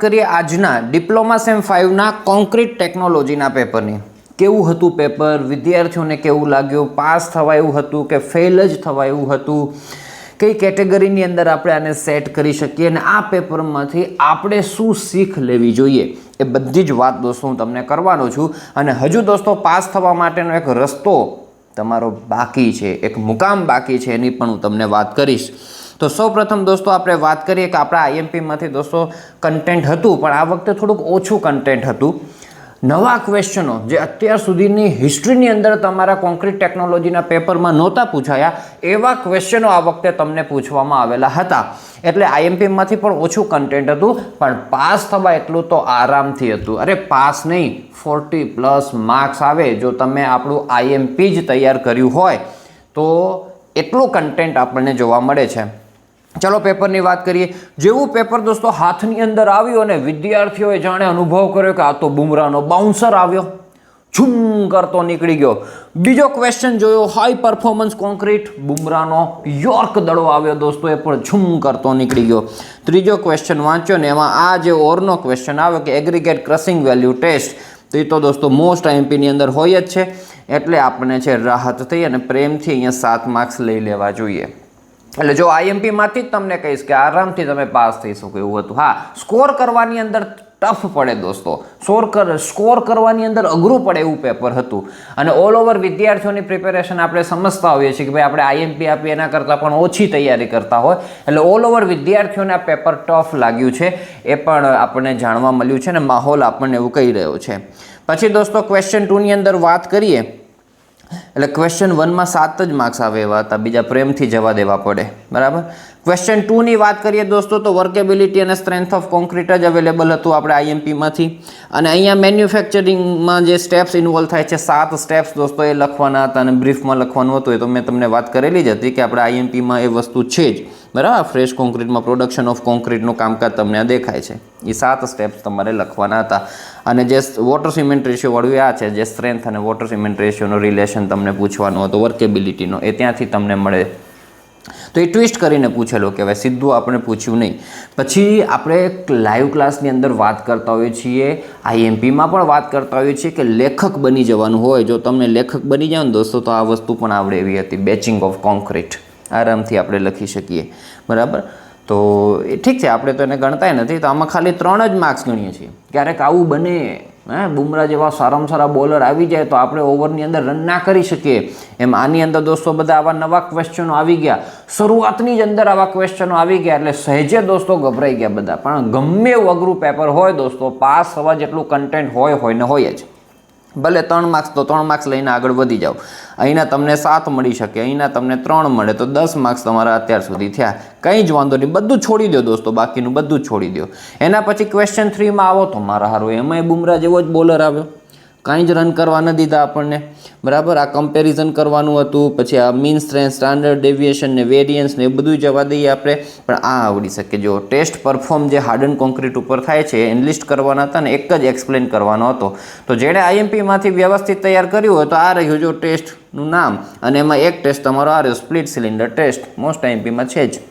કરીએ આજના diploma same 5 ના કોન્ક્રીટ ટેકનોલોજીના પેપરની. કેવું હતું પેપર, વિદ્યાર્થીઓને કેવું લાગ્યું, પાસ થવા એવું હતું કે ફેલ જ થવા એવું હતું, કઈ કેટેગરીની અંદર આપણે આને સેટ કરી શકીએ અને આ પેપરમાંથી આપણે શું શીખ લેવી જોઈએ એ બધી જ વાત દોસ્તો હું તમને કરવાનો છું. અને હજુ દોસ્તો પાસ થવા માટેનો એક રસ્તો તમારો બાકી છે, એક મુકામ બાકી છે, એની પણ હું તમને વાત કરીશ. તો સૌપ્રથમ દોસ્તો આપણે વાત કરીએ કે આપણા આઈએમપીમાંથી દોસ્તો કન્ટેન્ટ હતું, પણ આ વખતે થોડુંક ઓછું કન્ટેન્ટ હતું. નવા ક્વેશ્ચનો જે અત્યાર સુધીની હિસ્ટ્રીની અંદર તમારા કોન્ક્રીટ ટેકનોલોજીના પેપરમાં નહોતા પૂછાયા એવા ક્વેશ્ચનો આ વખતે તમને પૂછવામાં આવેલા હતા. એટલે આઈએમપીમાંથી પણ ઓછું કન્ટેન્ટ હતું, પણ પાસ થવા એટલું તો આરામથી હતું. અરે પાસ નહીં, 40+ માર્ક્સ આવે જો તમે આપણું આઈએમપી જ તૈયાર કર્યું હોય તો એટલું કન્ટેન્ટ આપણને જોવા મળે છે. ચલો પેપરની વાત કરીએ. જેવું પેપર દોસ્તો હાથની અંદર આવ્યું અને વિદ્યાર્થીઓએ જાણે અનુભવ કર્યો કે આ તો બુમરાહનો બાઉન્સર આવ્યો, ઝૂમ કરતો નીકળી ગયો. બીજો ક્વેશ્ચન જોયો, હાઈ પરફોર્મન્સ કોન્ક્રીટ, બુમરાહનો યોર્ક દડો આવ્યો દોસ્તો, એ પણ ઝૂમ કરતો નીકળી ગયો. ત્રીજો ક્વેશ્ચન વાંચ્યો ને એમાં આ જે ઓરનો ક્વેશ્ચન આવ્યો કે એગ્રીગેટ ક્રસિંગ વેલ્યુ ટેસ્ટ, તો એ તો દોસ્તો મોસ્ટ આઈએમપીની અંદર હોય જ છે. એટલે આપણને છે રાહત થઈ અને પ્રેમથી અહીંયા 7 માર્ક્સ લઈ લેવા જોઈએ. એટલે જો આઈએમપીમાંથી જ તમને કહીશ કે આરામથી તમે પાસ થઈ શકો એવું હતું. હા, સ્કોર કરવાની અંદર ટફ પડે દોસ્તો, સ્કોર કરવાની અંદર અઘરું પડે એવું પેપર હતું. અને ઓલ ઓવર વિદ્યાર્થીઓની પ્રિપેરેશન આપણે સમજતા હોઈએ છીએ કે ભાઈ આપણે આઈએમપી આપીએ એના કરતાં પણ ઓછી તૈયારી કરતા હોય, એટલે ઓલ ઓવર વિદ્યાર્થીઓને આ પેપર ટફ લાગ્યું છે એ પણ આપણને જાણવા મળ્યું છે અને માહોલ આપણને એવું કહી રહ્યો છે. પછી દોસ્તો ક્વેશ્ચન 2ની અંદર વાત કરીએ એટલે ક્વેશ્ચન 1માં 7 જ માર્ક્સ આવે એવા હતા, બીજા પ્રેમથી જવા દેવા પડે, બરાબર. ક્વેશ્ચન 2ની વાત કરીએ દોસ્તો તો વર્કેબિલિટી અને સ્ટ્રેન્થ ઓફ કોન્ક્રીટ જ અવેલેબલ હતું આપણે આઈએમપીમાંથી. અને અહીંયા મેન્યુફેક્ચરિંગમાં જે સ્ટેપ્સ ઇન્વોલ્વ થાય છે 7 સ્ટેપ્સ દોસ્તો એ લખવાના હતા અને બ્રીફમાં લખવાનું હતું. એ તો મેં તમને વાત કરેલી જ હતી કે આપણે આઈએમપીમાં એ વસ્તુ છે જ, બરાબર. ફ્રેશ કોન્ક્રીટમાં પ્રોડક્શન ઓફ કોન્ક્રીટનું કામકાજ તમને આ દેખાય છે, એ 7 સ્ટેપ્સ તમારે લખવાના હતા. અને જે વોટર સિમેન્ટ રેશિયો વાળું આ છે, જે સ્ટ્રેન્થ અને વોટર સિમેન્ટ રેશિયોનો રિલેશન તમને પૂછવાનો હતો વર્કેબિલિટીનો, એ ત્યાંથી તમને મળે. તો એ ટ્વિસ્ટ કરીને પૂછેલો કહેવાય, સીધું આપણે પૂછ્યું નહીં. પછી આપણે લાઈવ ક્લાસની અંદર વાત કરતા હોઈએ છીએ, આઈએમપીમાં પણ વાત કરતા હોઈએ છીએ કે લેખક બની જવાનું હોય. જો તમને લેખક બની જાવ ને દોસ્તો તો આ વસ્તુ પણ આવડે એવી હતી, બેચિંગ ઓફ કોન્ક્રીટ આરામથી આપણે લખી શકીએ, બરાબર. તો એ ઠીક છે, આપણે તો એને ગણતાય નથી, તો આમાં ખાલી 3 જ માર્ક્સ ગણીએ છીએ. ક્યારેક આવું બને, બુમરાહ જેવા સારામાં સારા બોલર આવી જાય તો આપણે ઓવરની અંદર રન ના કરી શકીએ. એમ આની અંદર દોસ્તો બધા આવા નવા ક્વેશ્ચનો આવી ગયા, શરૂઆતની જ અંદર આવા ક્વેશ્ચનો આવી ગયા એટલે સહેજે દોસ્તો ગભરાઈ ગયા બધા. પણ ગમે એવું અઘરું પેપર હોય દોસ્તો, પાસ થવા જેટલું કન્ટેન્ટ હોય ને હોય જ. ભલે 3 માર્ક્સ તો 3 માર્ક્સ લઈને આગળ વધી જાઓ. અહીંના તમને 7 મળી શકે, અહીંના તમને 3 મળે તો 10 માર્ક્સ તમારા અત્યાર સુધી થયા. કંઈ જ વાંધો નહીં, બધું છોડી દો દોસ્તો, બાકીનું બધું જ છોડી દો. એના પછી ક્વેશ્ચન 3માં આવો તો મારા હારું એમાંય બુમરાહ જેવો જ બોલર આવ્યો, કાંઈ જ રન કરવા ન દીધા આપણને, બરાબર. આ કમ્પેરિઝન કરવાનું હતું, પછી આ મીન સ્ટ્રેન્થ, સ્ટાન્ડર્ડ ડેવિએશન ને વેરિયન્સ ને એ બધું જવા દઈએ આપણે. પણ આ આવડી શકે. જો ટેસ્ટ પરફોર્મ જે હાર્ડન કોન્ક્રીટ ઉપર થાય છે એ એનલિસ્ટ કરવાના હતા ને એક જ એક્સપ્લેન કરવાનો હતો. તો જેણે આઈએમપીમાંથી વ્યવસ્થિત તૈયાર કર્યું હોય તો આ રહ્યું જો ટેસ્ટનું નામ, અને એમાં એક ટેસ્ટ તમારો આ રહ્યો સ્પ્લિટ સિલિન્ડર ટેસ્ટ, મોસ્ટ આઈએમપીમાં છે જ.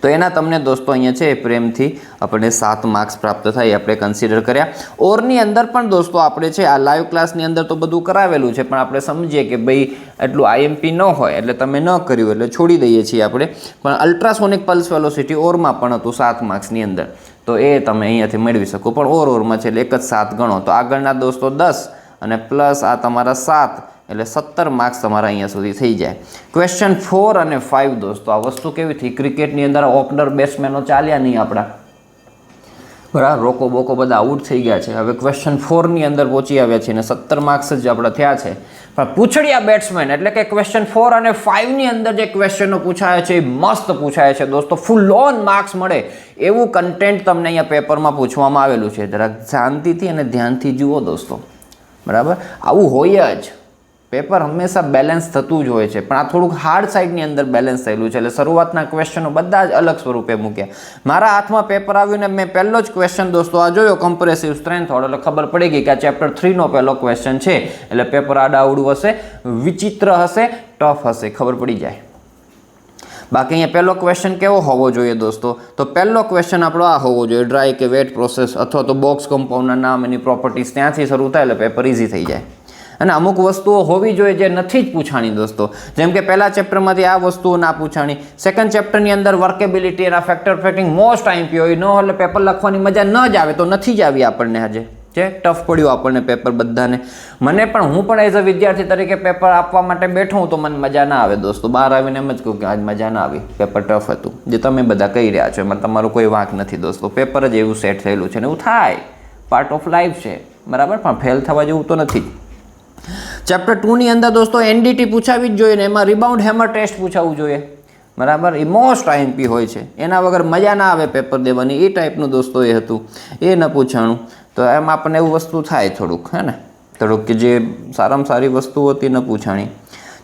તો એના તમને દોસ્તો અહીંયા છે પ્રેમથી આપણને 7 માર્ક્સ પ્રાપ્ત થાય, આપણે કન્સિડર કર્યા. ઓરની અંદર પણ દોસ્તો આપણે છે આ લાઈવ ક્લાસની અંદર તો બધું કરાવેલું છે, પણ આપણે સમજીએ કે ભાઈ એટલું આઈએમપી ન હોય એટલે તમે ન કર્યું એટલે છોડી દઈએ છીએ આપણે. પણ અલ્ટ્રાસોનિક પલ્સ વેલોસિટી ઓરમાં પણ હતું 7 માર્ક્સની અંદર, તો એ તમે અહીંયાથી મેળવી શકો. પણ ઓરમાં છે એટલે એક જ 7 ગણો તો આગળના દોસ્તો 10 અને પ્લસ આ તમારા 7 એટલે 17 માર્ક્સ તમારા અહીંયા સુધી થઈ જાય. ક્વેશ્ચન 4 અને 5 દોસ્તો આ વસ્તુ કેવી થઈ, ક્રિકેટની અંદર ઓપનર બેટ્સમેનો ચાલ્યા નહીં આપણા, બરાબર. રોકો બોકો બધા આઉટ થઈ ગયા છે. હવે ક્વેશ્ચન 4ની અંદર પહોંચી આવ્યા છે અને 17 માર્ક્સ જ આપણા થયા છે. પણ પૂછડિયા બેટ્સમેન એટલે કે ક્વેશ્ચન 4 અને 5ની અંદર જે ક્વેશ્ચનો પૂછાયા છે એ મસ્ત પૂછાયા છે દોસ્તો, ફૂલ ઓન માર્ક્સ મળે એવું કન્ટેન્ટ તમને અહીંયા પેપરમાં પૂછવામાં આવેલું છે. જરાક શાંતિથી અને ધ્યાનથી જુઓ દોસ્તો, બરાબર. આવું હોય જ, પેપર હંમેશા બેલેન્સ થતું જ હોય છે, પણ આ થોડુંક હાર્ડ સાઈડની અંદર બેલેન્સ થયેલું છે. એટલે શરૂઆતના ક્વેશ્ચનો બધા જ અલગ સ્વરૂપે મૂક્યા. મારા હાથમાં પેપર આવ્યું ને મેં પહેલો જ ક્વેશ્ચન દોસ્તો આ જોયો કમ્પ્રેસિવ સ્ટ્રેન્થ વાળો, એટલે ખબર પડી ગઈ કે આ ચેપ્ટર 3નો પહેલો ક્વેશ્ચન છે. એટલે પેપર આડાઅવડું હશે, વિચિત્ર હશે, ટફ હશે, ખબર પડી જાય, બાકી અહીંયા પહેલો ક્વેશ્ચન કેવો હોવો જોઈએ દોસ્તો? તો પહેલો ક્વેશ્ચન આપણો આ હોવો જોઈએ, ડ્રાય કે વેટ પ્રોસેસ અથવા તો બોક્સ કમ્પાઉન્ડના નામ, એની પ્રોપર્ટીઝ ત્યાંથી શરૂ થાય એટલે પેપર ઇઝી થઈ જાય. અને અમુક વસ્તુઓ હોવી જોઈએ જે નથી જ પૂછાણી દોસ્તો. જેમ કે પહેલા ચેપ્ટરમાંથી આ વસ્તુઓ ના પૂછાણી, સેકન્ડ ચેપ્ટરની અંદર વર્કેબિલિટી એના ફેક્ટર ફેક્ટિંગ મોસ્ટ આઈએમપી હોય, ન એટલે પેપર લખવાની મજા ન જ આવે. તો નથી જ આવી આપણને આજે જે ટફ પડ્યું આપણને પેપર બધાને. મને પણ, હું પણ એઝ અ વિદ્યાર્થી તરીકે પેપર આપવા માટે બેઠો હું તો મને મજા ના આવે દોસ્તો. બહાર આવીને એમ જ કહું કે આજ મજા ના આવી, પેપર ટફ હતું. જે તમે બધા કહી રહ્યા છો એમાં તમારો કોઈ વાંક નથી દોસ્તો. પેપર જ એવું સેટ થયેલું છે ને એવું થાય, પાર્ટ ઓફ લાઈફ છે, બરાબર. પણ ફેલ થવા જેવું તો નથી. ચેપ્ટર 2 ની અંદર દોસ્તો એનડીટી પૂછાવી જ જોઈએ ને એમાં રિબાઉન્ડ હેમર ટેસ્ટ પૂછાવવું જોઈએ, બરાબર. એ મોસ્ટ આઈએમપી હોય છે, એના વગર મજા ના આવે પેપર દેવાની. એ ટાઈપનું દોસ્તો એ હતું, એ ન પૂછાણું. તો એમ આપણને એવું વસ્તુ થાય થોડુંક, હે ને, થોડુંક કે જે સારામાં સારી વસ્તુ હતી ન પૂછાણી.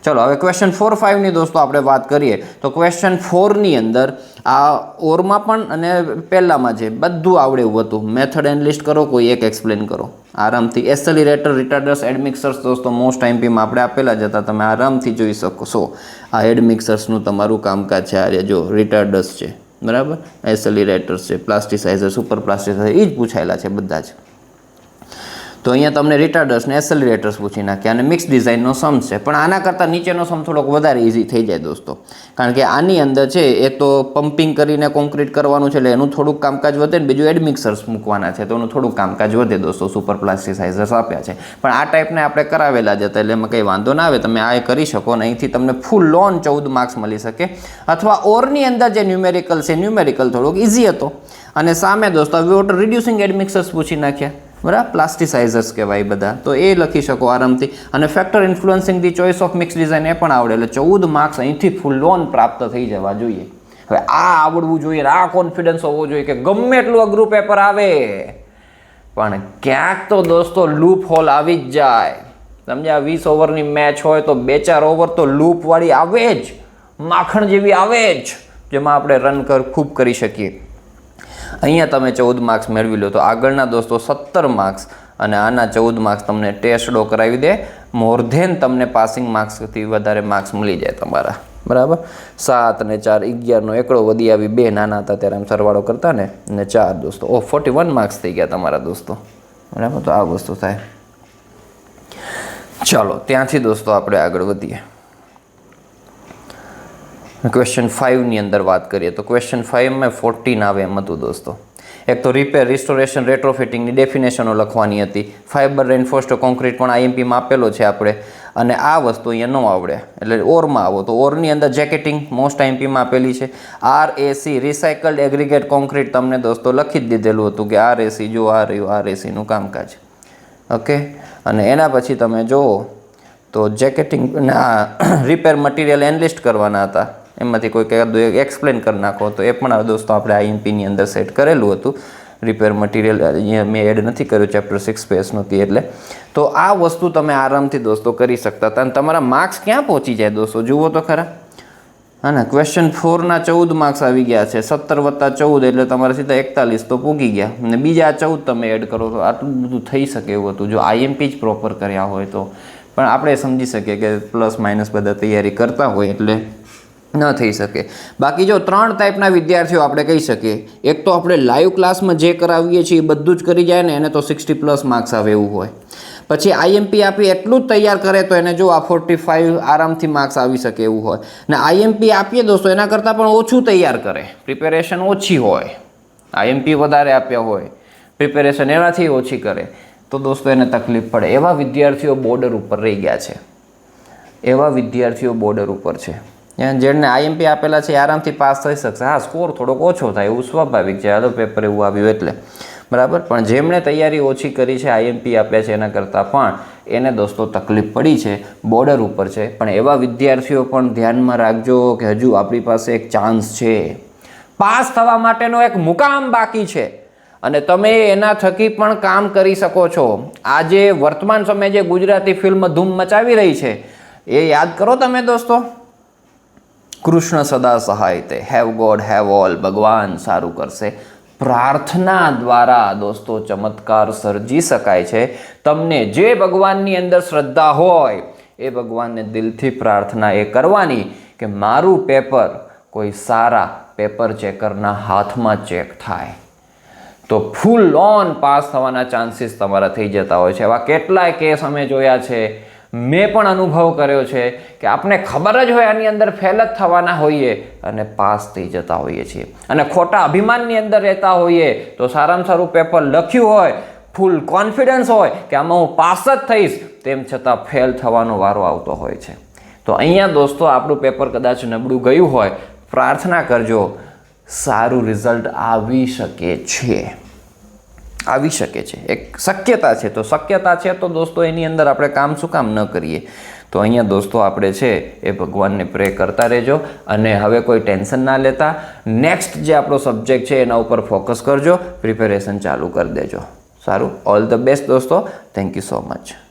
ચલો હવે ક્વેશ્ચન 4, 5ની દોસ્તો આપણે વાત કરીએ તો ક્વેશ્ચન 4ની અંદર આ ઓરમાં પણ અને પહેલામાં જે બધું આવડે એવું હતું. મેથડ એન્ડ લિસ્ટ કરો, કોઈ એક એક્સપ્લેન કરો આરામથી. એસેલિરેટર, રિટાર્ડર્સ, એડમિક્સર્સ દોસ્તો મોસ્ટ આઈએમપીમાં આપણે આપેલા જ હતા, તમે આરામથી જોઈ શકો છો. આ એડમિક્સર્સનું તમારું કામકાજ છે. આ જો રિટાર્ડર્સ છે, બરાબર, એસેલિરેટર્સ છે, પ્લાસ્ટિસાઇઝર, સુપર પ્લાસ્ટિસાઇઝર, એ જ પૂછાયેલા છે બધા જ. તો અહીંયા તમને રિટાર્ડર્સ ને એસેલિરેટર્સ પૂછી નાખ્યા અને મિક્સ ડિઝાઇનનો સમ છે. પણ આના કરતાં નીચેનો સમ થોડોક વધારે ઇઝી થઈ જાય દોસ્તો, કારણ કે આની અંદર છે એ તો પમ્પિંગ કરીને કોન્ક્રીટ કરવાનું છે એટલે એનું થોડુંક કામકાજ વધે ને બીજું એડમિક્સર્સ મૂકવાના છે તો એનું થોડુંક કામકાજ વધે દોસ્તો. સુપર પ્લાસ્ટિસાઇઝર્સ આપ્યા છે પણ આ ટાઈપને આપણે કરાવેલા જ હતા એટલે એમાં કંઈ વાંધો ના આવે, તમે આ કરી શકો અને અહીંથી તમને ફૂલ લોન 14 માર્ક્સ મળી શકે. અથવા ઓરની અંદર જે ન્યુમેરિકલ છે, ન્યુમેરિકલ થોડુંક ઇઝી હતો અને સામે દોસ્તો વોટર રિડ્યુસિંગ એડમિક્સર્સ પૂછી નાખ્યા, બરાબર, પ્લાસ્ટિસાઇઝર્સ કહેવાય બધા, તો એ લખી શકો આરામથી. અને factor influencing the choice of mix design એ પણ આવડે એટલે 14 માર્ક્સ અહીંથી ફૂલ લોન પ્રાપ્ત થઈ જવા જોઈએ. હવે આ આવડવું જોઈએ, આ કોન્ફિડન્સ હોવો જોઈએ કે ગમે એટલું અઘરું પેપર આવે પણ ક્યાંક તો દોસ્તો લૂપ હોલ આવી જ જાય. સમજ્યા? 20 ઓવરની મેચ હોય તો 2-4 ઓવર તો લૂપ વાળી આવે જ, માખણ જેવી આવે જ, જેમાં આપણે રન ખૂબ કરી શકીએ. અહીંયા તમે 14 માર્ક્સ મેળવી લો તો આગળના દોસ્તો 17 માર્ક્સ અને આના 14 માર્ક્સ તમને ટેસ્ટો કરાવી દે. મોર ધેન તમને પાસિંગ માર્ક્સથી વધારે માર્ક્સ મળી જાય તમારા, બરાબર. 7 અને 4 11નો એકડો વધી આવી, 2 નાના હતા ત્યારે આમ સરવાળો કરતા ને, અને 4 દોસ્તો 41 માર્ક્સ થઈ ગયા તમારા દોસ્તો, બરાબર. તો આ વસ્તુ થાય. ચાલો ત્યાંથી દોસ્તો આપણે આગળ વધીએ. ક્વેશ્ચન 5ની અંદર વાત કરીએ તો ક્વેશ્ચન 5માં 14 આવે એમ હતું દોસ્તો. એક તો રિપેર, રિસ્ટોરેશન, રેટ્રોફિટિંગની ડેફિનેશનો લખવાની હતી. ફાઇબર રેઇન્ફોર્સ્ડ કોન્ક્રીટ પણ આઈએમપીમાં આપેલો છે આપણે, અને આ વસ્તુ અહીંયા ન આવડે એટલે ઓરમાં આવો તો ઓરની અંદર જેકેટિંગ મોસ્ટ આઈએમપીમાં આપેલી છે. RAC, રિસાયકલ્ડ એગ્રીગેટ કોન્ક્રીટ, તમને દોસ્તો લખી જ દીધેલું હતું કે RAC, જો આ રહ્યું RACનું કામકાજ, ઓકે. અને એના પછી તમે જુઓ તો જેકેટિંગ રિપેર મટીરિયલ એનલિસ્ટ કરવાના હતા, એમાંથી કોઈ એક્સપ્લેન કરી નાખો તો એ પણ દોસ્તો આપણે આઈએમપીની અંદર સેટ કરેલું હતું. રિપેર મટીરિયલ અહીંયા મેં એડ નથી કર્યું, ચેપ્ટર 6 સ્પેસ નહોતી એટલે. તો આ વસ્તુ તમે આરામથી દોસ્તો કરી શકતા હતા અને તમારા માર્ક્સ ક્યાં પહોંચી જાય દોસ્તો જુઓ તો ખરા. હા ને, ક્વેશ્ચન 4ના 14 માર્ક્સ આવી ગયા છે, 17 + 14 એટલે તમારા સીધા 41 તો પૂગી ગયા અને બીજા 14 તમે એડ કરો તો આટલું બધું થઈ શકે એવું હતું જો આઈએમપી જ પ્રોપર કર્યા હોય તો. પણ આપણે સમજી શકીએ કે પ્લસ માઇનસ બધા તૈયારી કરતા હોય એટલે ન થઈ શકે. બાકી જો 3 ટાઈપના વિદ્યાર્થીઓ આપણે કહી શકીએ. એક તો આપણે લાઈવ ક્લાસમાં જે કરાવીએ છીએ એ બધું જ કરી જાય ને એને તો 60+ માર્ક્સ આવે એવું હોય. પછી આઈએમપી આપી એટલું જ તૈયાર કરે તો એને જો આ 45 આરામથી માર્ક્સ આવી શકે એવું હોય. ને આઈએમપી આપીએ દોસ્તો એના કરતાં પણ ઓછું તૈયાર કરે, પ્રિપેરેશન ઓછી હોય, આઈએમપી વધારે આપ્યા હોય, પ્રિપેરેશન એનાથી ઓછી કરે તો દોસ્તો એને તકલીફ પડે. એવા વિદ્યાર્થીઓ બોર્ડર ઉપર રહી ગયા છે, એવા વિદ્યાર્થીઓ બોર્ડર ઉપર છે. જેને આઈએમપી આપેલા છે આરામથી પાસ થઈ શકશે. હા, સ્કોર થોડોક ઓછો થાય એવું સ્વાભાવિક છે, હાલો પેપર એવું આવ્યું એટલે, બરાબર. પણ જેમણે તૈયારી ઓછી કરી છે, આઈએમપી આપ્યા છે એના કરતાં પણ એને દોસ્તો તકલીફ પડી છે, બોર્ડર ઉપર છે. પણ એવા વિદ્યાર્થીઓ પણ ધ્યાનમાં રાખજો કે હજુ આપણી પાસે એક ચાન્સ છે, પાસ થવા માટેનો એક મુકામ બાકી છે અને તમે એના થકી પણ કામ કરી શકો છો. આજે વર્તમાન સમયે જે ગુજરાતી ફિલ્મ ધૂમ મચાવી રહી છે એ યાદ કરો તમે દોસ્તો. કૃષ્ણ સદા સહાય તે, હેવ ગોડ હેવ ઓલ, ભગવાન સારું કરશે. પ્રાર્થના દ્વારા દોસ્તો ચમત્કાર સર્જી શકાય છે. તમને જે ભગવાનની અંદર શ્રદ્ધા હોય એ ભગવાનને દિલથી પ્રાર્થના એ કરવાની કે મારું પેપર કોઈ સારા પેપર ચેકરના હાથમાં ચેક થાય તો ફૂલ ઓન પાસ થવાના ચાન્સીસ તમારા થઈ જતા હોય છે. એવા કેટલાય કેસ અમે જોયા છે, મેં પણ અનુભવ કર્યો છે કે આપણે ખબર જ હોય આની અંદર ફેલ જ થવાના હોઈએ અને પાસ થઈ જતા હોઈએ છીએ. અને ખોટા અભિમાનની અંદર રહેતા હોઈએ તો સારામાં સારું પેપર લખ્યું હોય, ફૂલ કોન્ફિડન્સ હોય કે આમાં હું પાસ જ થઈશ, તેમ છતાં ફેલ થવાનો વારો આવતો હોય છે. તો અહીંયા દોસ્તો આપણું પેપર કદાચ નબળું ગયું હોય, પ્રાર્થના કરજો, સારું રિઝલ્ટ આવી શકે છે. એક શક્યતા છે. તો શક્યતા છે તો દોસ્તો એની અંદર આપણે કામ શું કામ ન કરીએ? તો અહીંયા દોસ્તો આપણે છે એ ભગવાનને પ્રે કરતા રહેજો અને હવે કોઈ ટેન્શન ના લેતા. નેક્સ્ટ જે આપણો સબ્જેક્ટ છે એના ઉપર ફોકસ કરજો, પ્રિપેરેશન ચાલુ કરી દેજો. સારું, ઓલ ધ બેસ્ટ દોસ્તો. Thank you so much.